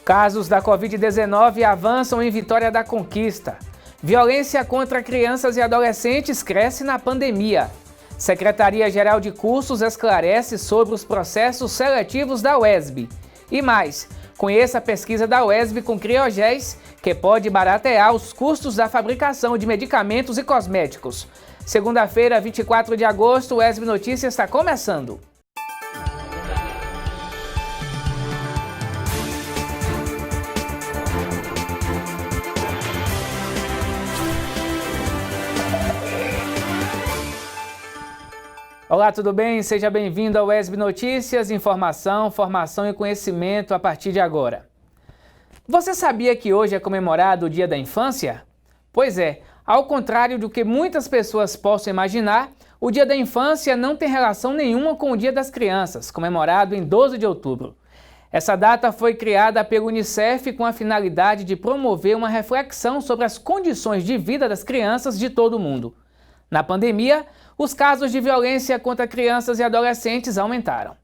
Casos da Covid-19 avançam em Vitória da Conquista. Violência contra crianças e adolescentes cresce na pandemia. Secretaria-Geral de Cursos esclarece sobre os processos seletivos da UESB. E mais, conheça a pesquisa da UESB com Criogés, que pode baratear os custos da fabricação de medicamentos e cosméticos. Segunda-feira, 24 de agosto, o UESB Notícias está começando. Olá, tudo bem? Seja bem-vindo ao UESB Notícias, informação, formação e conhecimento a partir de agora. Você sabia que hoje é comemorado o Dia da Infância? Pois é, ao contrário do que muitas pessoas possam imaginar, o Dia da Infância não tem relação nenhuma com o Dia das Crianças, comemorado em 12 de outubro. Essa data foi criada pelo Unicef com a finalidade de promover uma reflexão sobre as condições de vida das crianças de todo o mundo. Na pandemia, os casos de violência contra crianças e adolescentes aumentaram.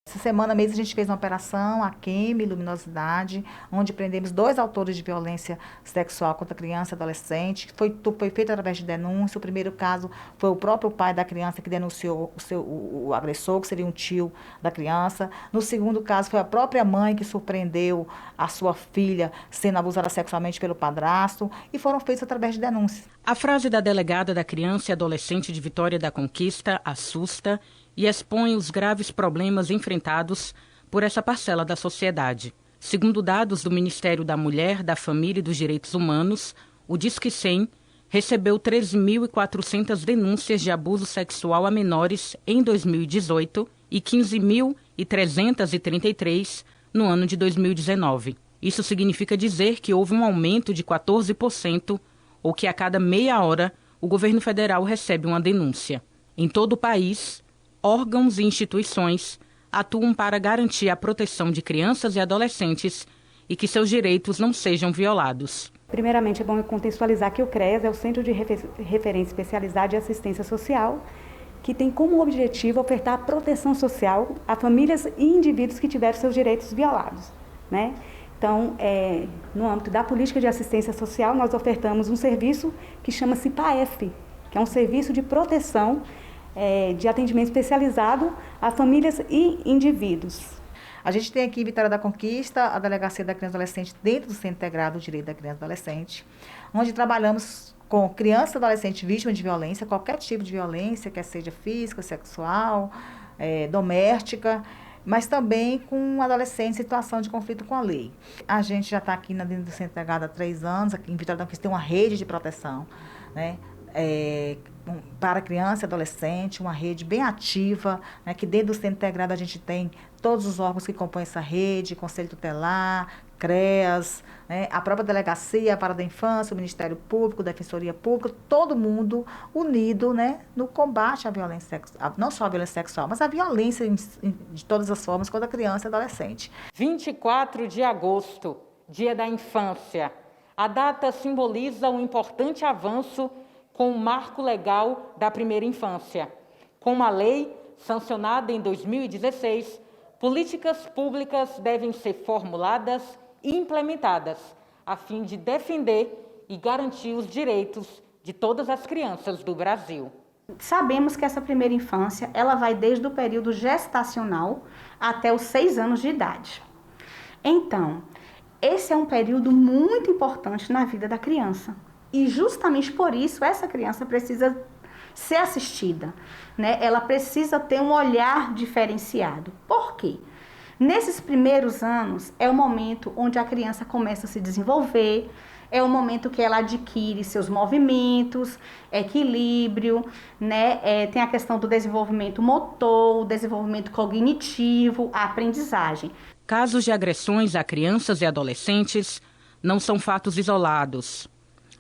Essa semana mesmo a gente fez uma operação, a Queime Luminosidade, onde prendemos 2 autores de violência sexual contra criança e adolescente. Foi feito através de denúncia. O primeiro caso foi o próprio pai da criança que denunciou o agressor, que seria um tio da criança. No segundo caso foi a própria mãe que surpreendeu a sua filha sendo abusada sexualmente pelo padrasto, e foram feitos através de denúncias. A frase da delegada da criança e adolescente de Vitória da Conquista assusta e expõe os graves problemas enfrentados por essa parcela da sociedade. Segundo dados do Ministério da Mulher, da Família e dos Direitos Humanos, o Disque 100 recebeu 13.400 denúncias de abuso sexual a menores em 2018 e 15.333 no ano de 2019. Isso significa dizer que houve um aumento de 14%, ou que a cada meia hora o governo federal recebe uma denúncia. Em todo o país, órgãos e instituições atuam para garantir a proteção de crianças e adolescentes e que seus direitos não sejam violados. Primeiramente, é bom contextualizar que o CREAS é o Centro de Referência Especializada de Assistência Social, que tem como objetivo ofertar proteção social a famílias e indivíduos que tiveram seus direitos violados, né? Então, no âmbito da política de assistência social, nós ofertamos um serviço que chama-se PAEF, que é um serviço de proteção de atendimento especializado a famílias e indivíduos. A gente tem aqui em Vitória da Conquista a Delegacia da Criança e Adolescente dentro do Centro Integrado do Direito da Criança e Adolescente, onde trabalhamos com criança e adolescente vítima de violência, qualquer tipo de violência, quer seja física, sexual, doméstica, mas também com adolescentes em situação de conflito com a lei. A gente já está aqui dentro do Centro Integrado há 3 anos, aqui em Vitória da Conquista tem uma rede de proteção, né? Para criança e adolescente, uma rede bem ativa, né, que dentro do Centro Integrado a gente tem todos os órgãos que compõem essa rede, Conselho Tutelar, CREAS, né, a própria Delegacia, a Vara da Infância, o Ministério Público, Defensoria Pública, todo mundo unido, né, no combate à violência sexual, não só a violência sexual, mas a violência de todas as formas contra a criança e adolescente. 24 de agosto, Dia da Infância. A data simboliza um importante avanço com o marco legal da primeira infância. Com uma lei sancionada em 2016, políticas públicas devem ser formuladas e implementadas a fim de defender e garantir os direitos de todas as crianças do Brasil. Sabemos que essa primeira infância ela vai desde o período gestacional até os 6 anos de idade. Então, esse é um período muito importante na vida da criança. E justamente por isso essa criança precisa ser assistida, né? Ela precisa ter um olhar diferenciado. Por quê? Nesses primeiros anos é o momento onde a criança começa a se desenvolver, é o momento que ela adquire seus movimentos, equilíbrio, né? Tem a questão do desenvolvimento motor, o desenvolvimento cognitivo, a aprendizagem. Casos de agressões a crianças e adolescentes não são fatos isolados.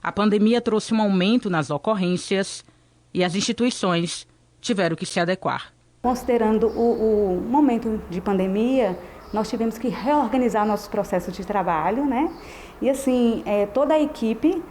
A pandemia trouxe um aumento nas ocorrências e as instituições tiveram que se adequar. Considerando o momento de pandemia, nós tivemos que reorganizar nossos processos de trabalho, né? E assim, toda a equipe,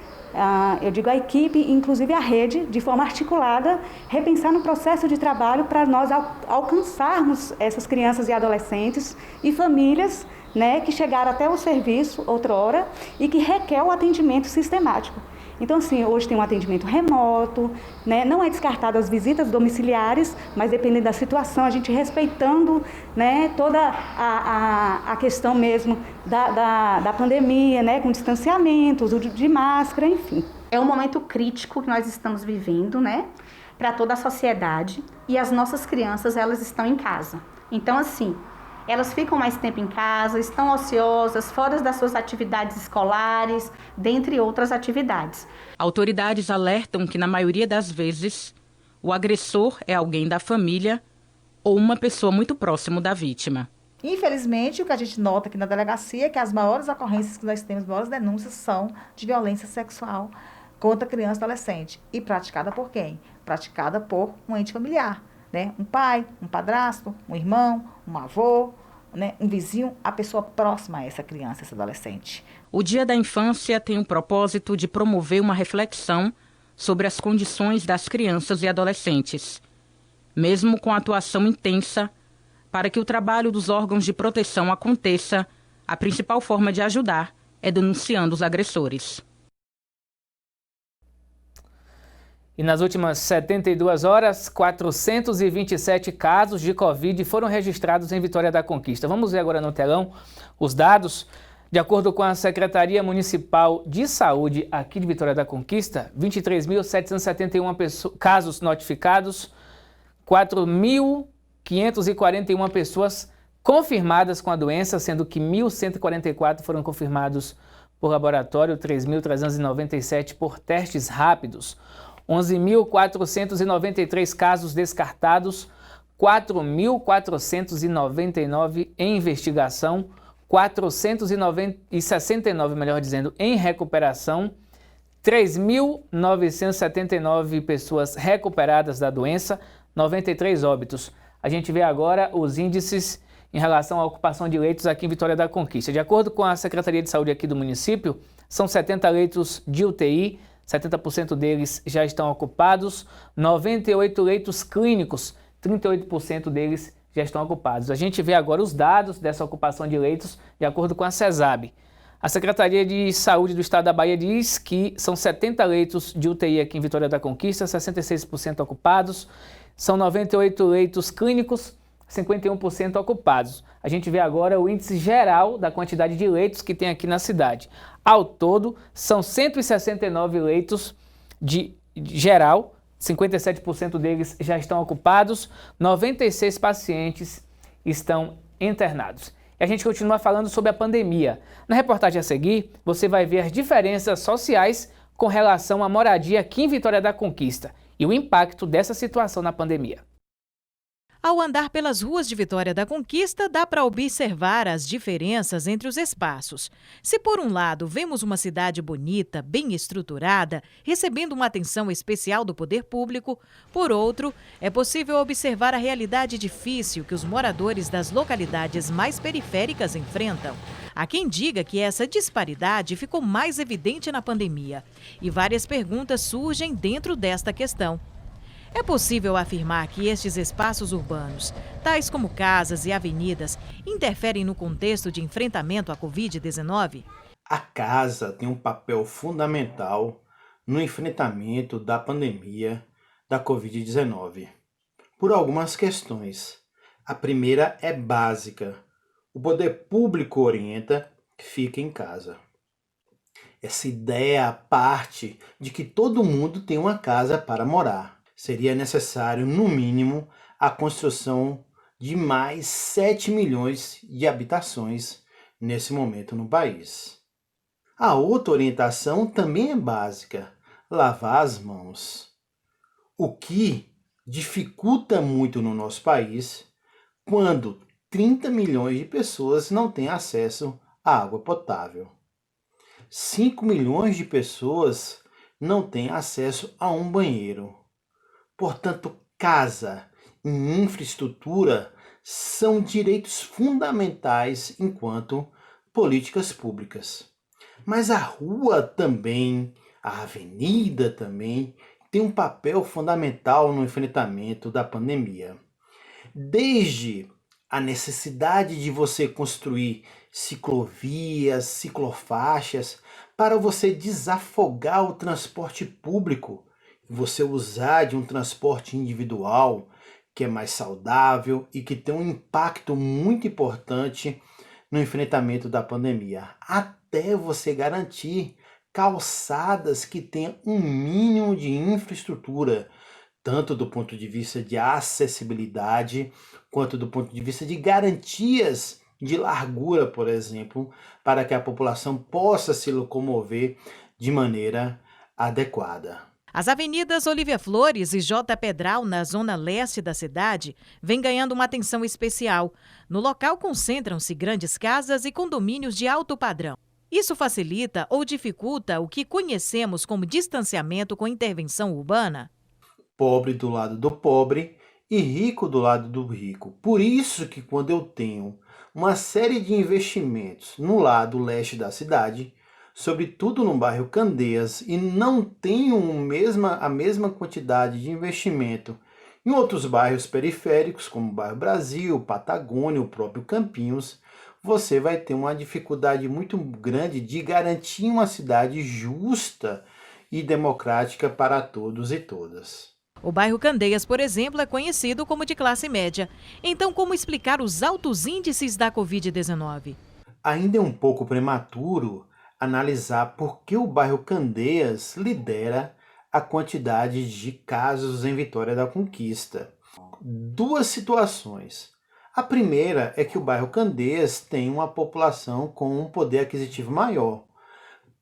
eu digo a equipe, inclusive a rede, de forma articulada, repensar no processo de trabalho para nós alcançarmos essas crianças e adolescentes e famílias né, que chegaram até o serviço outrora e que requer o atendimento sistemático. Então, assim, hoje tem um atendimento remoto, né? Não é descartado as visitas domiciliares, mas dependendo da situação, a gente respeitando, né, toda a questão mesmo da pandemia, né, com distanciamento, uso de máscara, enfim. É um momento crítico que nós estamos vivendo, né, para toda a sociedade, e as nossas crianças, elas estão em casa. Então, assim, elas ficam mais tempo em casa, estão ociosas, fora das suas atividades escolares, dentre outras atividades. Autoridades alertam que, na maioria das vezes, o agressor é alguém da família ou uma pessoa muito próxima da vítima. Infelizmente, o que a gente nota aqui na delegacia é que as maiores ocorrências que nós temos, as maiores denúncias são de violência sexual contra criança e adolescente. E praticada por quem? Praticada por um ente familiar. Né? Um pai, um padrasto, um irmão, um avô, né? Um vizinho, a pessoa próxima a essa criança, esse adolescente. O Dia da Infância tem o propósito de promover uma reflexão sobre as condições das crianças e adolescentes, mesmo com a atuação intensa para que o trabalho dos órgãos de proteção aconteça. A principal forma de ajudar é denunciando os agressores. E nas últimas 72 horas, 427 casos de Covid foram registrados em Vitória da Conquista. Vamos ver agora no telão os dados. De acordo com a Secretaria Municipal de Saúde aqui de Vitória da Conquista, 23.771 casos notificados, 4.541 pessoas confirmadas com a doença, sendo que 1.144 foram confirmados por laboratório, 3.397 por testes rápidos. 11.493 casos descartados, 4.499 em investigação, 469, melhor dizendo, em recuperação, 3.979 pessoas recuperadas da doença, 93 óbitos. A gente vê agora os índices em relação à ocupação de leitos aqui em Vitória da Conquista. De acordo com a Secretaria de Saúde aqui do município, são 70 leitos de UTI, 70% deles já estão ocupados, 98 leitos clínicos, 38% deles já estão ocupados. A gente vê agora os dados dessa ocupação de leitos de acordo com a CESAB. A Secretaria de Saúde do Estado da Bahia diz que são 70 leitos de UTI aqui em Vitória da Conquista, 66% ocupados, são 98 leitos clínicos, 51% ocupados. A gente vê agora o índice geral da quantidade de leitos que tem aqui na cidade. Ao todo, são 169 leitos de geral, 57% deles já estão ocupados, 96 pacientes estão internados. E a gente continua falando sobre a pandemia. Na reportagem a seguir, você vai ver as diferenças sociais com relação à moradia aqui em Vitória da Conquista e o impacto dessa situação na pandemia. Ao andar pelas ruas de Vitória da Conquista, dá para observar as diferenças entre os espaços. Se por um lado vemos uma cidade bonita, bem estruturada, recebendo uma atenção especial do poder público, por outro, é possível observar a realidade difícil que os moradores das localidades mais periféricas enfrentam. Há quem diga que essa disparidade ficou mais evidente na pandemia, e várias perguntas surgem dentro desta questão. É possível afirmar que estes espaços urbanos, tais como casas e avenidas, interferem no contexto de enfrentamento à Covid-19? A casa tem um papel fundamental no enfrentamento da pandemia da Covid-19, por algumas questões. A primeira é básica. O poder público orienta que fique em casa. Essa ideia parte de que todo mundo tem uma casa para morar. Seria necessário, no mínimo, a construção de mais 7 milhões de habitações nesse momento no país. A outra orientação também é básica: lavar as mãos. O que dificulta muito no nosso país quando 30 milhões de pessoas não têm acesso à água potável. 5 milhões de pessoas não têm acesso a um banheiro. Portanto, casa e infraestrutura são direitos fundamentais enquanto políticas públicas. Mas a rua também, a avenida também, tem um papel fundamental no enfrentamento da pandemia. Desde a necessidade de você construir ciclovias, ciclofaixas, para você desafogar o transporte público, você usar de um transporte individual, que é mais saudável e que tem um impacto muito importante no enfrentamento da pandemia, até você garantir calçadas que tenham um mínimo de infraestrutura, tanto do ponto de vista de acessibilidade, quanto do ponto de vista de garantias de largura, por exemplo, para que a população possa se locomover de maneira adequada. As avenidas Olívia Flores e J. Pedral, na zona leste da cidade, vêm ganhando uma atenção especial. No local concentram-se grandes casas e condomínios de alto padrão. Isso facilita ou dificulta o que conhecemos como distanciamento com intervenção urbana? Pobre do lado do pobre e rico do lado do rico. Por isso que quando eu tenho uma série de investimentos no lado leste da cidade, sobretudo no bairro Candeias, e não tenho a mesma quantidade de investimento em outros bairros periféricos, como o bairro Brasil, Patagônia, o próprio Campinhos, você vai ter uma dificuldade muito grande de garantir uma cidade justa e democrática para todos e todas. O bairro Candeias, por exemplo, é conhecido como de classe média. Então, como explicar os altos índices da Covid-19? Ainda é um pouco prematuro analisar por que o bairro Candeias lidera a quantidade de casos em Vitória da Conquista. Duas situações. A primeira é que o bairro Candeias tem uma população com um poder aquisitivo maior.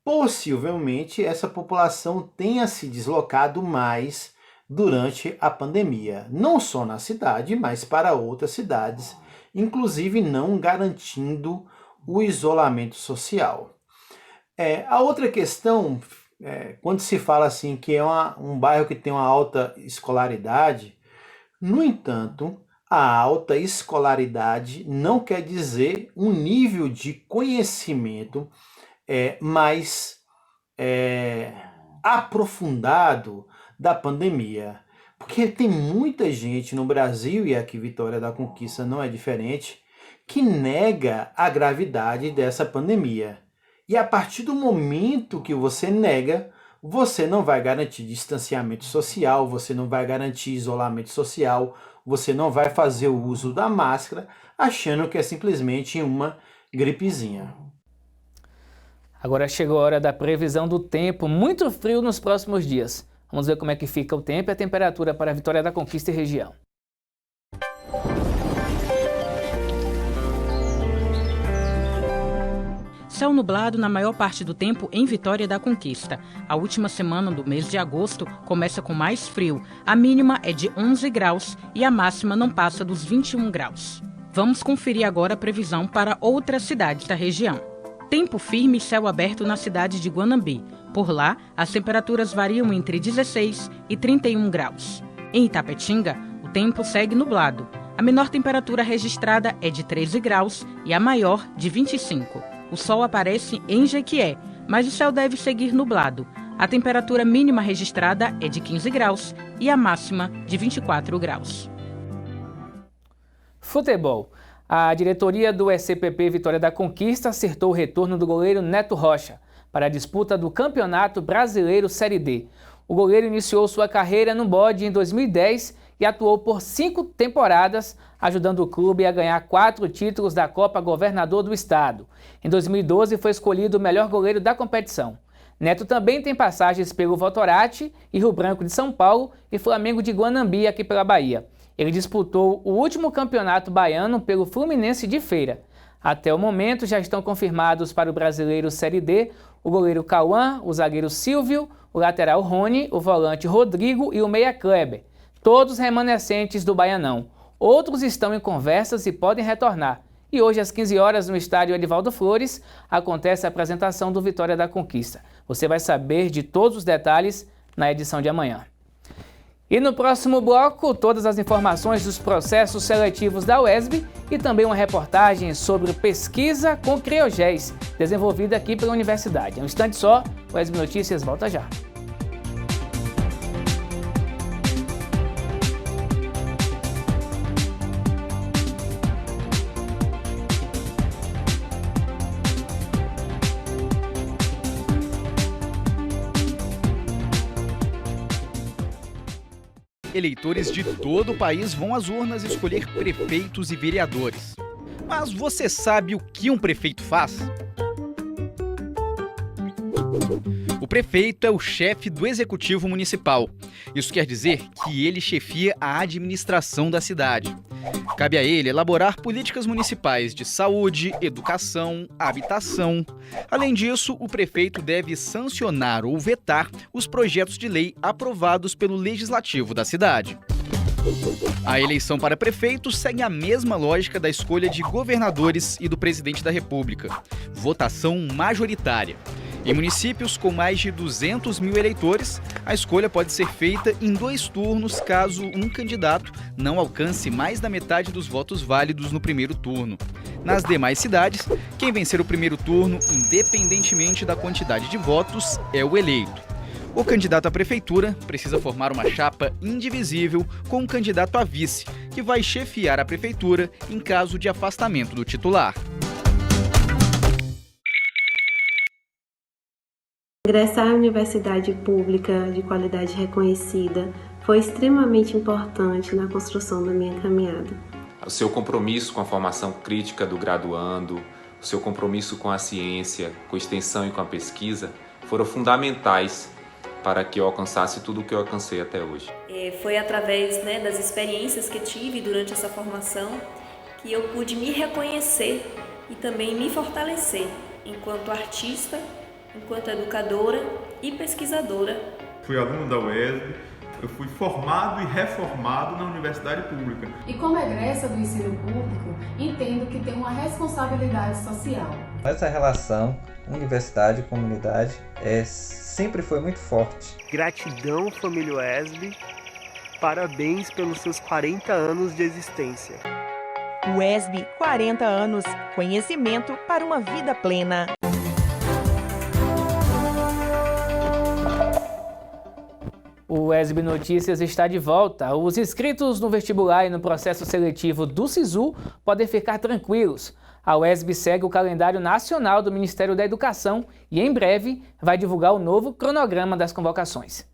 Possivelmente essa população tenha se deslocado mais durante a pandemia, não só na cidade, mas para outras cidades, inclusive não garantindo o isolamento social. A outra questão, quando se fala assim que é um bairro que tem uma alta escolaridade, no entanto, a alta escolaridade não quer dizer um nível de conhecimento mais aprofundado da pandemia. Porque tem muita gente no Brasil, e aqui Vitória da Conquista não é diferente, que nega a gravidade dessa pandemia. E a partir do momento que você nega, você não vai garantir distanciamento social, você não vai garantir isolamento social, você não vai fazer o uso da máscara, achando que é simplesmente uma gripezinha. Agora chegou a hora da previsão do tempo, muito frio nos próximos dias. Vamos ver como é que fica o tempo e a temperatura para a Vitória da Conquista e região. Céu nublado na maior parte do tempo em Vitória da Conquista. A última semana do mês de agosto começa com mais frio. A mínima é de 11 graus e a máxima não passa dos 21 graus. Vamos conferir agora a previsão para outras cidades da região. Tempo firme e céu aberto na cidade de Guanambi. Por lá, as temperaturas variam entre 16 e 31 graus. Em Itapetinga, o tempo segue nublado. A menor temperatura registrada é de 13 graus e a maior de 25. O sol aparece em Jequié, mas o céu deve seguir nublado. A temperatura mínima registrada é de 15 graus e a máxima de 24 graus. Futebol. A diretoria do SCPP Vitória da Conquista acertou o retorno do goleiro Neto Rocha para a disputa do Campeonato Brasileiro Série D. O goleiro iniciou sua carreira no Bode em 2010 e atuou por 5 temporadas, ajudando o clube a ganhar 4 títulos da Copa Governador do Estado. Em 2012 foi escolhido o melhor goleiro da competição. Neto também tem passagens pelo Votorati e Rio Branco de São Paulo e Flamengo de Guanambi aqui pela Bahia. Ele disputou o último campeonato baiano pelo Fluminense de Feira. Até o momento já estão confirmados para o Brasileiro Série D o goleiro Cauã, o zagueiro Silvio, o lateral Rony, o volante Rodrigo e o meia Kleber. Todos remanescentes do Baianão. Outros estão em conversas e podem retornar. E hoje, às 15 horas, no estádio Edivaldo Flores, acontece a apresentação do Vitória da Conquista. Você vai saber de todos os detalhes na edição de amanhã. E no próximo bloco, todas as informações dos processos seletivos da UESB e também uma reportagem sobre pesquisa com criogéis, desenvolvida aqui pela universidade. Um instante só, o UESB Notícias volta já. Eleitores de todo o país vão às urnas escolher prefeitos e vereadores. Mas você sabe o que um prefeito faz? O prefeito é o chefe do executivo municipal. Isso quer dizer que ele chefia a administração da cidade. Cabe a ele elaborar políticas municipais de saúde, educação, habitação. Além disso, o prefeito deve sancionar ou vetar os projetos de lei aprovados pelo legislativo da cidade. A eleição para prefeito segue a mesma lógica da escolha de governadores e do presidente da República. Votação majoritária. Em municípios com mais de 200 mil eleitores, a escolha pode ser feita em 2 turnos caso um candidato não alcance mais da metade dos votos válidos no primeiro turno. Nas demais cidades, quem vencer o primeiro turno, independentemente da quantidade de votos, é o eleito. O candidato à prefeitura precisa formar uma chapa indivisível com um candidato a vice, que vai chefiar a prefeitura em caso de afastamento do titular. Ingressar à universidade pública de qualidade reconhecida foi extremamente importante na construção da minha caminhada. O seu compromisso com a formação crítica do graduando, o seu compromisso com a ciência, com a extensão e com a pesquisa foram fundamentais para que eu alcançasse tudo o que eu alcancei até hoje. Foi através das experiências que tive durante essa formação que eu pude me reconhecer e também me fortalecer enquanto artista, enquanto educadora e pesquisadora. Fui aluno da UESB, eu fui formado e reformado na universidade pública. E como egressa do ensino público, entendo que tem uma responsabilidade social. Essa relação universidade-comunidade sempre foi muito forte. Gratidão, família UESB, parabéns pelos seus 40 anos de existência. UESB, 40 anos, conhecimento para uma vida plena. O UESB Notícias está de volta. Os inscritos no vestibular e no processo seletivo do SISU podem ficar tranquilos. A UESB segue o calendário nacional do Ministério da Educação e, em breve, vai divulgar o novo cronograma das convocações.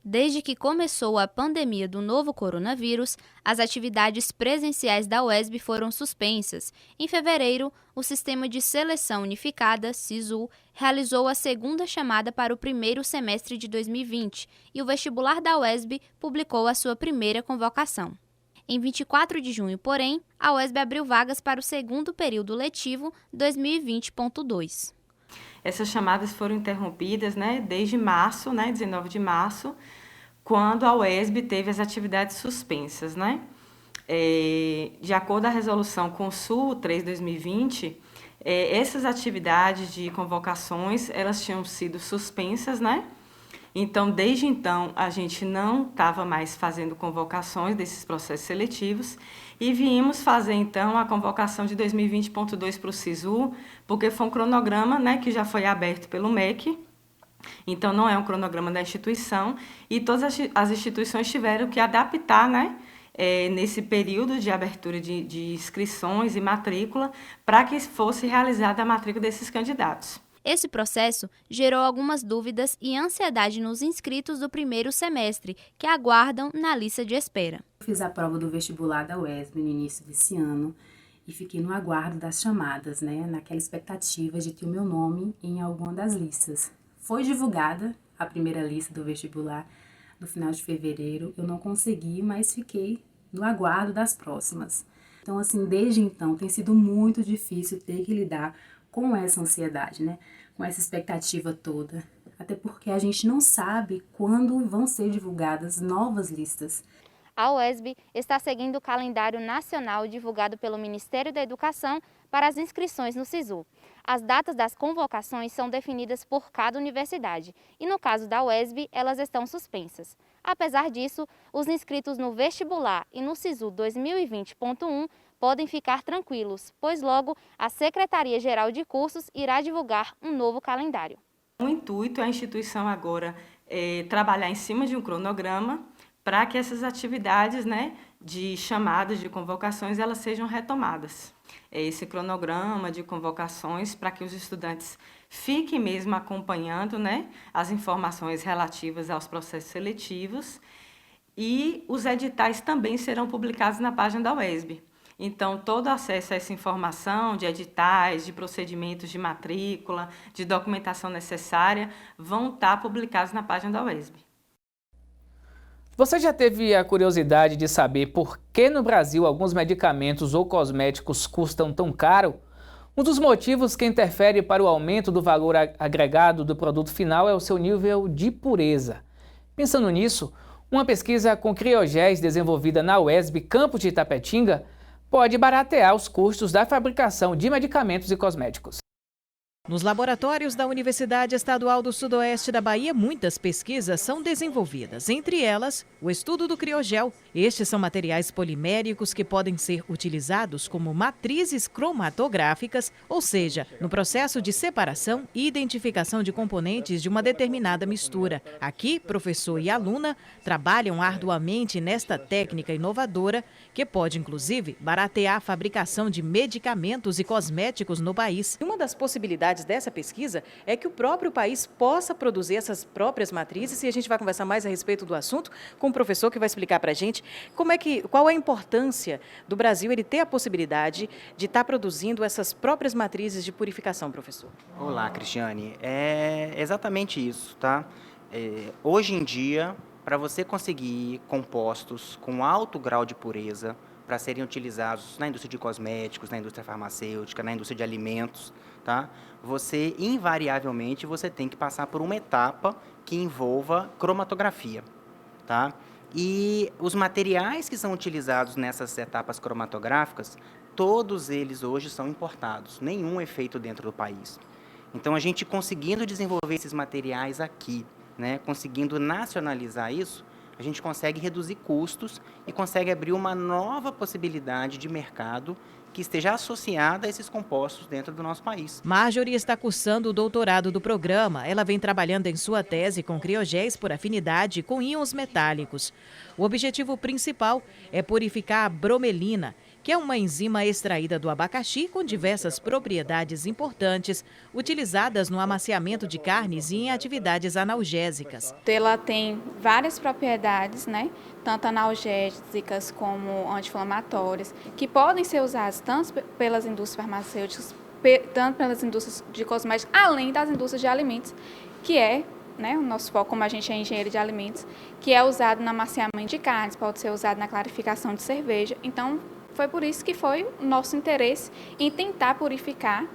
Desde que começou a pandemia do novo coronavírus, as atividades presenciais da UESB foram suspensas. Em fevereiro, o Sistema de Seleção Unificada, SISU, realizou a segunda chamada para o primeiro semestre de 2020 e o vestibular da UESB publicou a sua primeira convocação. Em 24 de junho, porém, a UESB abriu vagas para o segundo período letivo 2020.2. Essas chamadas foram interrompidas desde março, 19 de março, quando a UESB teve as atividades suspensas. De acordo com a resolução Consul 3/2020, essas atividades de convocações elas tinham sido suspensas, Então, desde então, a gente não estava mais fazendo convocações desses processos seletivos e viemos fazer, então, a convocação de 2020.2 para o SISU, porque foi um cronograma que já foi aberto pelo MEC, então não é um cronograma da instituição, e todas as instituições tiveram que adaptar, nesse período de abertura de inscrições e matrícula, para que fosse realizada a matrícula desses candidatos. Esse processo gerou algumas dúvidas e ansiedade nos inscritos do primeiro semestre, que aguardam na lista de espera. Fiz a prova do vestibular da UESB no início desse ano e fiquei no aguardo das chamadas, naquela expectativa de ter o meu nome em alguma das listas. Foi divulgada a primeira lista do vestibular no final de fevereiro, eu não consegui, mas fiquei no aguardo das próximas. Então, desde então, tem sido muito difícil ter que lidar com essa ansiedade, com essa expectativa toda, até porque a gente não sabe quando vão ser divulgadas novas listas. A UESB está seguindo o calendário nacional divulgado pelo Ministério da Educação para as inscrições no SISU. As datas das convocações são definidas por cada universidade e, no caso da UESB, elas estão suspensas. Apesar disso, os inscritos no vestibular e no SISU 2020.1 podem ficar tranquilos, pois logo a Secretaria-Geral de Cursos irá divulgar um novo calendário. O intuito é a instituição agora trabalhar em cima de um cronograma para que essas atividades de chamadas, de convocações, elas sejam retomadas. Esse cronograma de convocações para que os estudantes fiquem mesmo acompanhando as informações relativas aos processos seletivos E os editais também serão publicados na página da UESB. Então, todo acesso a essa informação de editais, de procedimentos de matrícula, de documentação necessária, vão estar publicados na página da UESB. Você já teve a curiosidade de saber por que no Brasil alguns medicamentos ou cosméticos custam tão caro? Um dos motivos que interfere para o aumento do valor agregado do produto final é o seu nível de pureza. Pensando nisso, uma pesquisa com criogéis desenvolvida na UESB Campus de Itapetinga pode baratear os custos da fabricação de medicamentos e cosméticos. Nos laboratórios da Universidade Estadual do Sudoeste da Bahia, muitas pesquisas são desenvolvidas. Entre elas, o estudo do criogel. Estes são materiais poliméricos que podem ser utilizados como matrizes cromatográficas, ou seja, no processo de separação e identificação de componentes de uma determinada mistura. Aqui, professor e aluna trabalham arduamente nesta técnica inovadora que pode, inclusive, baratear a fabricação de medicamentos e cosméticos no país. Uma das possibilidades dessa pesquisa é que o próprio país possa produzir essas próprias matrizes, e a gente vai conversar mais a respeito do assunto com o professor que vai explicar para a gente qual é a importância do Brasil ele ter a possibilidade de estar produzindo essas próprias matrizes de purificação, professor. Olá, Cristiane. É exatamente isso, tá? Hoje em dia, para você conseguir compostos com alto grau de pureza para serem utilizados na indústria de cosméticos, na indústria farmacêutica, na indústria de alimentos, tá? Você, invariavelmente, você tem que passar por uma etapa que envolva cromatografia, tá? E os materiais que são utilizados nessas etapas cromatográficas, todos eles hoje são importados, nenhum é feito dentro do país. Então, a gente conseguindo desenvolver esses materiais aqui, né, conseguindo nacionalizar isso, a gente consegue reduzir custos e consegue abrir uma nova possibilidade de mercado que esteja associada a esses compostos dentro do nosso país. Marjorie está cursando o doutorado do programa. Ela vem trabalhando em sua tese com criogéis por afinidade com íons metálicos. O objetivo principal é purificar a bromelina, que é uma enzima extraída do abacaxi com diversas propriedades importantes, utilizadas no amaciamento de carnes e em atividades analgésicas. Ela tem várias propriedades, né? Tanto analgésicas como anti-inflamatórias, que podem ser usadas tanto pelas indústrias farmacêuticas, tanto pelas indústrias de cosméticos, além das indústrias de alimentos, que é, né, o nosso foco, como a gente é engenheiro de alimentos, que é usado no amaciamento de carnes, pode ser usado na clarificação de cerveja. Então, foi por isso que foi o nosso interesse em tentar purificar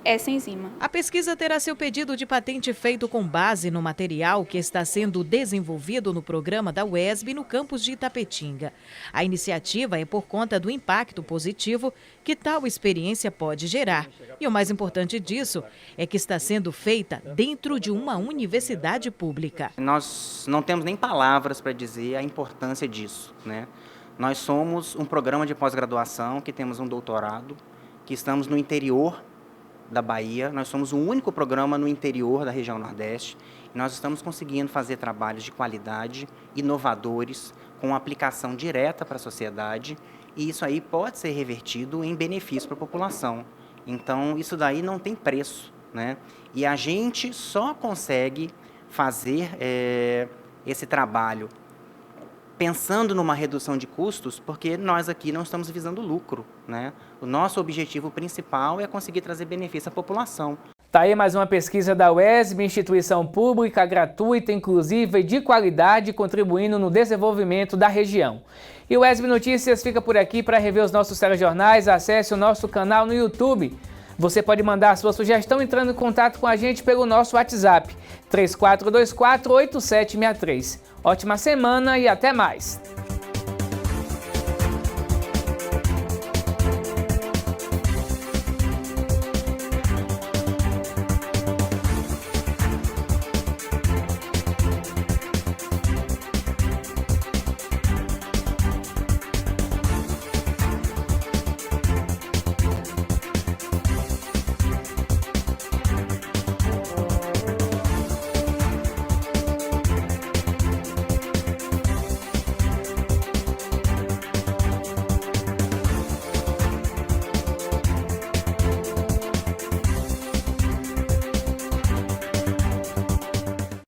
essa enzima. A pesquisa terá seu pedido de patente feito com base no material que está sendo desenvolvido no programa da UESB no campus de Itapetinga. A iniciativa é por conta do impacto positivo que tal experiência pode gerar. E o mais importante disso é que está sendo feita dentro de uma universidade pública. Nós não temos nem palavras para dizer a importância disso, né? Nós somos um programa de pós-graduação que temos um doutorado, que estamos no interior da Bahia. Nós somos o único programa no interior da região Nordeste. E nós estamos conseguindo fazer trabalhos de qualidade, inovadores, com aplicação direta para a sociedade. E isso aí pode ser revertido em benefício para a população. Então, isso daí não tem preço, né? E a gente só consegue fazer esse trabalho pensando numa redução de custos, porque nós aqui não estamos visando lucro, né? O nosso objetivo principal é conseguir trazer benefício à população. Tá aí mais uma pesquisa da UESB, instituição pública, gratuita, inclusiva e de qualidade, contribuindo no desenvolvimento da região. E o UESB Notícias fica por aqui. Para rever os nossos telejornais, acesse o nosso canal no YouTube. Você pode mandar a sua sugestão entrando em contato com a gente pelo nosso WhatsApp, 3424-8763. Ótima semana e até mais!